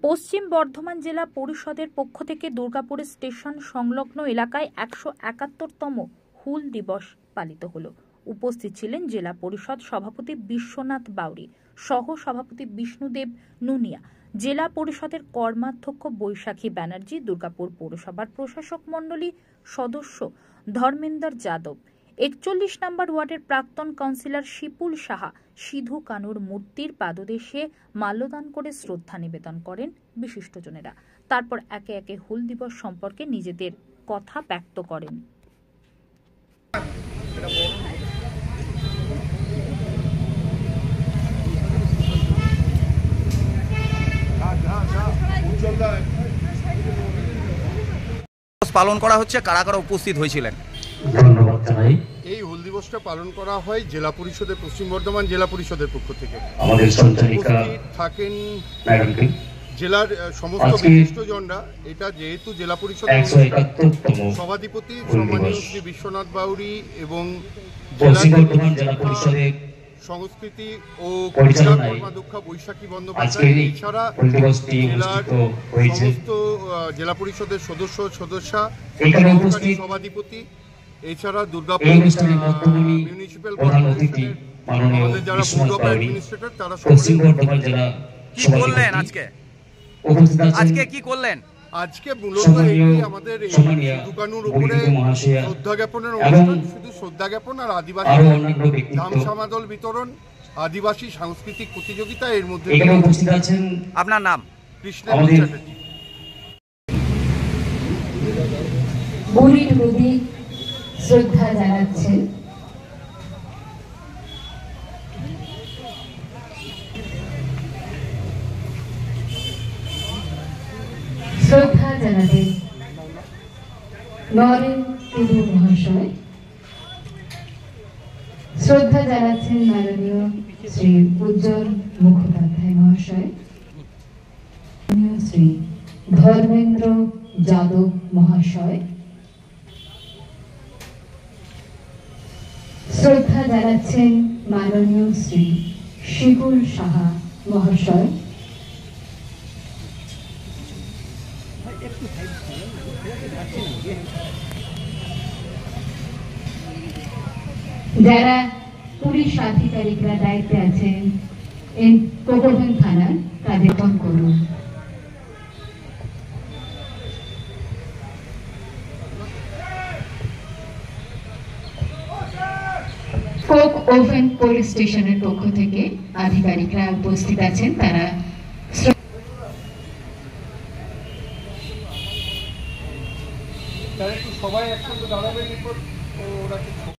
পশ্চিম বর্ধমান জেলা পরিষদের পক্ষ থেকে দুর্গাপুর স্টেশন সংলগ্ন এলাকায় ১৭১তম হুল দিবস পালিত হলো। উপস্থিত ছিলেন জেলা পরিষদ সভাপতি বিশ্বনাথ বাউরি, সহ সভাপতি বিষ্ণুদেব নুনিয়া, জেলা পরিষদের কর্মাধ্যক্ষ বৈশাখী ব্যানার্জি, দুর্গাপুর পৌরসভার প্রশাসক মণ্ডলী সদস্য ধর্মেন্দর যাদব, ৪১ নম্বর ওয়ার্ডের প্রাক্তন কাউন্সিলর শিপুল সাহা, সিধু কানুর মূর্তির পাদদেশে মাল্যদান করে শ্রদ্ধা নিবেদন করেন বিশিষ্টজনেরা। তারপর একে একে হুল দিবস সম্পর্কে নিজেদের কথা ব্যক্ত করেন। পালন করা হচ্ছে, কারা কারা উপস্থিত হয়েছিলেন? ধন্যবাদ জানাই। এই হুল দিবসটা পালন করা হয় জেলা পরিষদের, পশ্চিম বর্ধমান জেলা পরিষদের পক্ষ থেকে। আমাদের সঞ্চালিকা থাকেন ম্যাডামকে, জেলার সমস্ত বিশিষ্টজনরা। এটা যেহেতু জেলা পরিষদ ১৭১তম সভাধিপতি সম্মানীয় শ্রী বিশ্বনাথ বাউরি এবং পশ্চিম বর্ধমান জেলা পরিষদের সংস্কৃতি ও পরিচালনায় কর্মাধ্যক্ষ বৈশাখী বন্দ্যোপাধ্যায়, এছাড়া জেলার সমস্ত জেলা পরিষদের সদস্যা, সভাধিপতি, এছাড়া দুর্গাপুর মিউনিসিপ্যাল কর্পোরেশনের আমাদের যারা বোর্ড অফ অ্যাডমিনিস্ট্রেটর, তারা পশ্চিম বর্ধমান জেলা কি করলেন আজকে কি করলেন? আজকে মূলত আমাদের সিধু কানুর উপরে শ্রদ্ধা জ্ঞাপনের অনুষ্ঠান, শুধু শ্রদ্ধা জ্ঞাপন আর আদিবাসী ধামসামাদল বিতরণ, আদিবাসী সাংস্কৃতিক প্রতিযোগিতা, এর মধ্যে উপস্থিত আছেন। আপনার নাম? কৃষ্ণেন্দু চ্যাটার্জি। বুড়ির প্রতি শ্রদ্ধা জানাচ্ছেন শ্রদ্ধা জানাবেন নরেন টুডু মহাশয়। শ্রদ্ধা জানাচ্ছেন মাননীয় শ্রী উজ্জ্বল মুখোপাধ্যায় মহাশয়, শ্রী ধর্মেন্দ্র যাদব মহাশয়। শ্রদ্ধা জানাচ্ছেন মাননীয় শ্রী শিপুল সাহা মহাশয়। যারা পুলিশ আধিকারিকরা দায়িত্বে আছেন কোকোভেন থানার, তাদের করুন। কোক ওভেন পুলিশ স্টেশনের পক্ষ থেকে আধিকারিকরা উপস্থিত আছেন, তারা সবাই একসাথে দাঁড়াবেন।